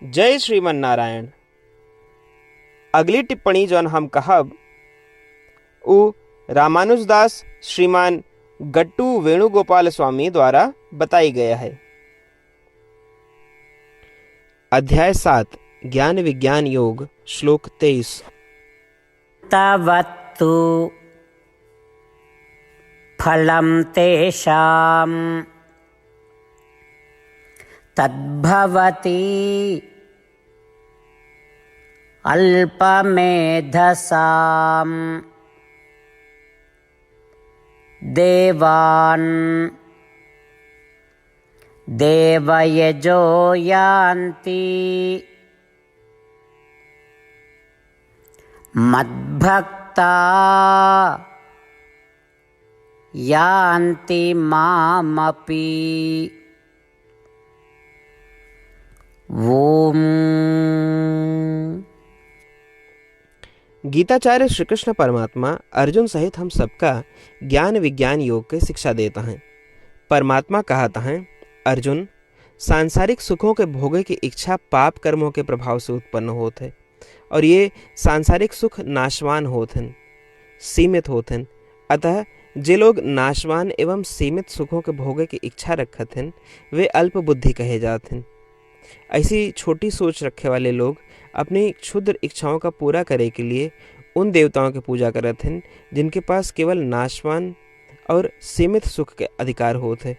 जय श्रीमन नारायण। अगली टिप्पणी जौन हम कहब उ रामानुजदास श्रीमान गट्टू वेणुगोपाल स्वामी द्वारा बताई गया है। अध्याय 7 ज्ञान विज्ञान योग श्लोक 23। तवत्तु फलं तेषां तद्भवति अल्पमेधसां देवान् देवयजो यान्ति मद्भक्ता यान्ति मामपि। ओम। गीताचार्य श्री कृष्ण परमात्मा अर्जुन सहित हम सबका ज्ञान विज्ञान योग की शिक्षा देता है। परमात्मा कहता है, अर्जुन, सांसारिक सुखों के भोगे की इच्छा पाप कर्मों के प्रभाव से उत्पन्न होते और ये सांसारिक सुख नाशवान होते हैं, सीमित होते हैं। अतः जे लोग नाशवान एवं सीमित सुखों के भोगे की इच्छा रखते हैं वे अल्प बुद्धि कहे जाते हैं। ऐसी छोटी सोच रखे वाले लोग अपनी क्षुद्र इच्छाओं का पूरा करे के लिए उन देवताओं की पूजा करते हैं जिनके पास केवल नाशवान और सीमित सुख के अधिकार होते।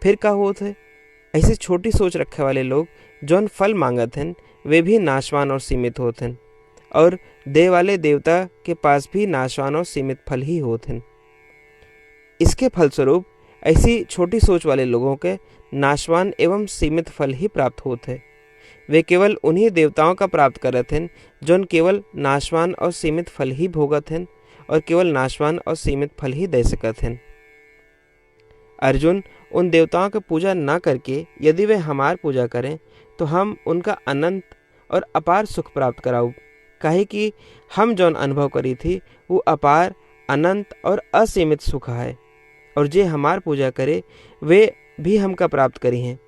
फिर क्या होते? ऐसी छोटी सोच रखे वाले लोग जौन फल मांगते हैं वे भी नाशवान और सीमित होते हैं और दे वाले देवता के पास भी नाशवान और सीमित फल ही होते हैं। इसके फलस्वरूप ऐसी छोटी सोच वाले लोगों के नाशवान एवं सीमित फल ही प्राप्त होते। वे केवल उन्हीं देवताओं का प्राप्त करते हैं जौन केवल नाशवान और सीमित फल ही भोगत हैं और केवल नाशवान और सीमित फल ही दे सकते हैं। अर्जुन, उन देवताओं की पूजा न करके यदि वे हमार पूजा करें तो हम उनका अनंत और अपार सुख प्राप्त कराऊ। काहे कि हम जौन अनुभव करी थी वो अपार, अनंत और असीमित सुख है और जे हमार पूजा करे वे भी हमका प्राप्त करी हैं।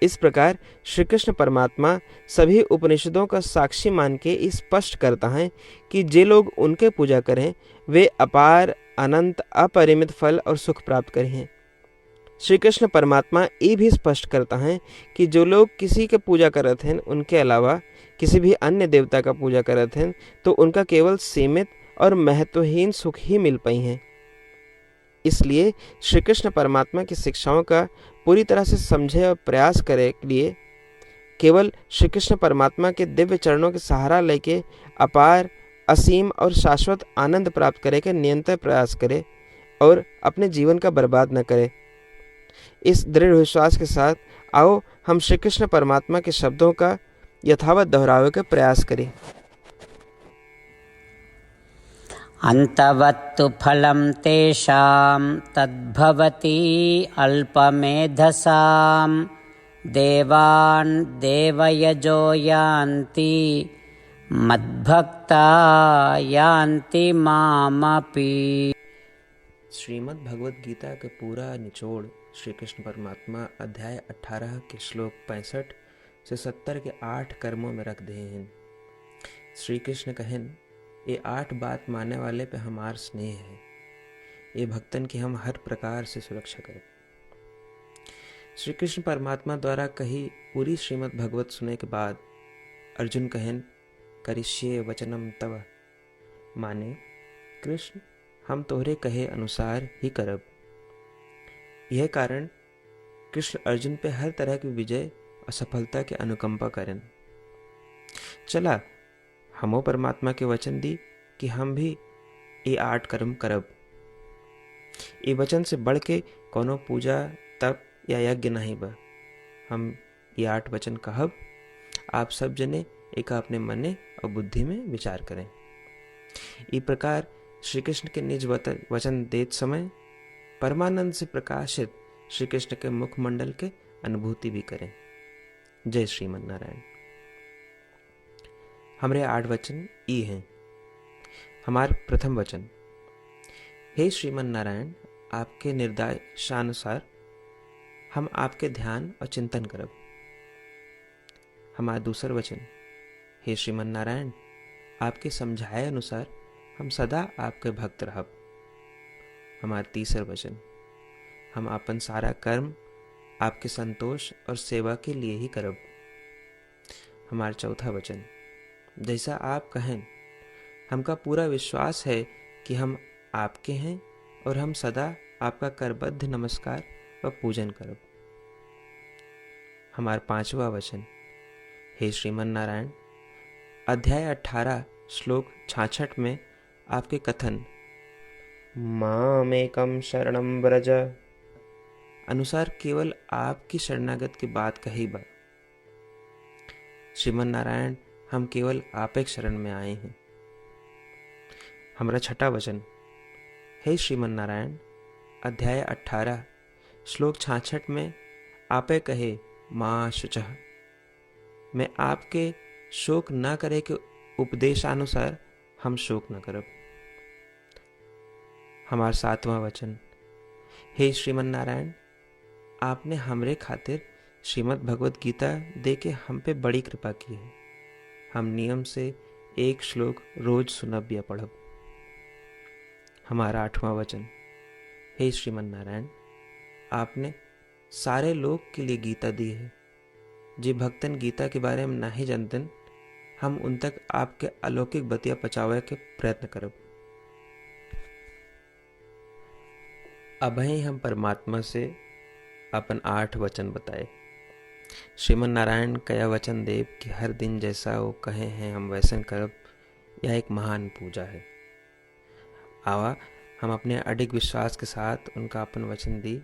इस प्रकार श्री कृष्ण परमात्मा सभी उपनिषदों का साक्षी मान के स्पष्ट करता है कि जे लोग उनके पूजा करें वे अपार, अनंत, अपरिमित फल और सुख प्राप्त करें हैं। श्री कृष्ण परमात्मा ये भी स्पष्ट करता है कि जो लोग किसी के पूजा करते हैं उनके अलावा किसी भी अन्य देवता का पूजा करते हैं तो उनका केवल सीमित और महत्वहीन सुख ही मिल पाई हैं। इसलिए श्री कृष्ण परमात्मा की शिक्षाओं का पूरी तरह से समझे और प्रयास करे के लिए केवल श्री कृष्ण परमात्मा के दिव्य चरणों के सहारा लेके अपार, असीम और शाश्वत आनंद प्राप्त करे के निरंतर प्रयास करे और अपने जीवन का बर्बाद न करे। इस दृढ़ विश्वास के साथ आओ हम श्री कृष्ण परमात्मा के शब्दों का यथावत दोहरावे का प्रयास करें। अंतवत्तु फलं तेषां तद्भवति अल्पमेधसां देवान् देवयजो यान्ति मद्भक्ता यान्ति मामपि। श्रीमद् भगवद गीता के पूरा निचोड़ श्री कृष्ण परमात्मा अध्याय 18 के श्लोक 65 से 70 के 8 कर्मों में रख दिए हैं। श्री कृष्ण कहें, ये 8 बात मानने वाले पे हमार स्नेह है, ये भक्तन की हम हर प्रकार से सुरक्षा करें। श्री कृष्ण परमात्मा द्वारा कही पूरी श्रीमद् भगवत सुने के बाद अर्जुन कहें, करिष्ये वचनम तव, माने कृष्ण हम तोहरे कहे अनुसार ही करब। यह कारण कृष्ण अर्जुन पे हर तरह की विजय और सफलता के अनुकंपा करें। चला हमो परमात्मा के वचन दी कि हम भी ये 8 कर्म करब। ये वचन से बढ़ के कोनो पूजा, तप या यज्ञ नहीं बा। हम ये 8 वचन कहब, आप सब जने एक अपने मने और बुद्धि में विचार करें। इस प्रकार श्री कृष्ण के निज वचन देत समय परमानंद से प्रकाशित श्री कृष्ण के मुखमंडल के अनुभूति भी करें। जय श्रीमन नारायण। हमारे 8 वचन ई हैं। हमार प्रथम वचन, हे श्रीमन नारायण, आपके निर्देशानुसार हम आपके ध्यान और चिंतन करब। हमारा दूसरा वचन, हे श्रीमन नारायण, आपके समझाए अनुसार हम सदा आपके भक्त रहब। हमारा तीसरा वचन, हम अपन सारा कर्म आपके संतोष और सेवा के लिए ही करब। हमारा चौथा वचन, जैसा आप कहें, हमका पूरा विश्वास है कि हम आपके हैं और हम सदा आपका करबद्ध नमस्कार व पूजन करब। हमारा पांचवा वचन, हे श्रीमन नारायण, अध्याय 18 श्लोक 66 में आपके कथन मामेकम शरणम व्रज अनुसार केवल आपकी शरणागत की बात कही बा। श्रीमन नारायण, हम केवल आप एक शरण में आए हैं। हमारा छठा वचन, हे श्रीमन नारायण, अध्याय 18 श्लोक 66 में आपे कहे माँ शुचः, मैं आपके शोक न करे के उपदेशानुसार हम शोक न करब। हमारा सातवां वचन, हे श्रीमन नारायण, आपने हमरे खातिर श्रीमद् भगवत गीता दे के हम पे बड़ी कृपा की है। हम नियम से एक श्लोक रोज सुनब या पढ़ब। हमारा आठवां वचन, हे श्रीमन नारायण, आपने सारे लोग के लिए गीता दी है। जे भक्तन गीता के बारे में नहीं जानतन, हम उन तक आपके अलौकिक बतिया पहुंचावे के प्रयत्न करब। अभी हम परमात्मा से अपन 8 वचन बताए। श्रीमन नारायण कया वचन देव कि हर दिन जैसा वो कहे हैं हम वैसन करब, यह एक महान पूजा है। आवा हम अपने अडिग विश्वास के साथ उनका अपन वचन दी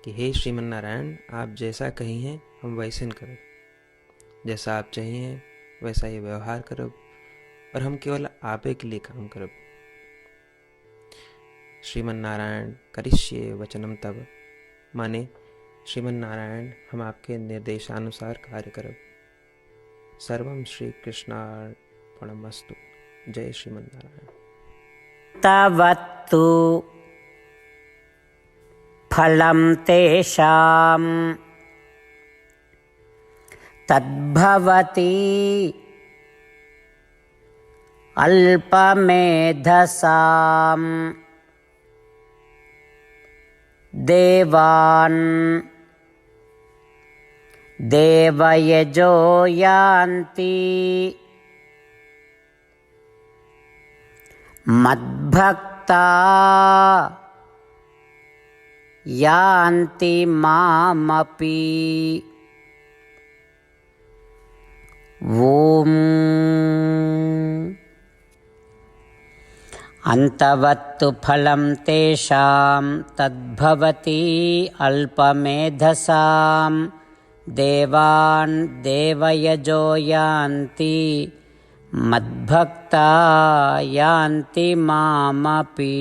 कि हे श्रीमन नारायण, आप जैसा कही हैं हम वैसन करब, जैसा आप चाहिए वैसा ये व्यवहार करब और हम केवल आपे के लिए काम करब। श्रीमन नारायण करिष्ये वचनम तब, माने श्रीमन नारायण हम आपके निर्देशानुसार कार्य करब। सर्वम श्री कृष्णार्पणमस्तु। जय श्रीमन नारायण। तवत्तु फलं तेषां तद्भवति अल्पमेधसाम् देवान् देवयजो यान्ति मद्भक्ता यान्ति मामपि। ॐ अन्तवत्तु फलं तेषां तद्भवति अल्पमेधसां देवान् देवयजो यान्ति मद्भक्ता यान्ति मामपि।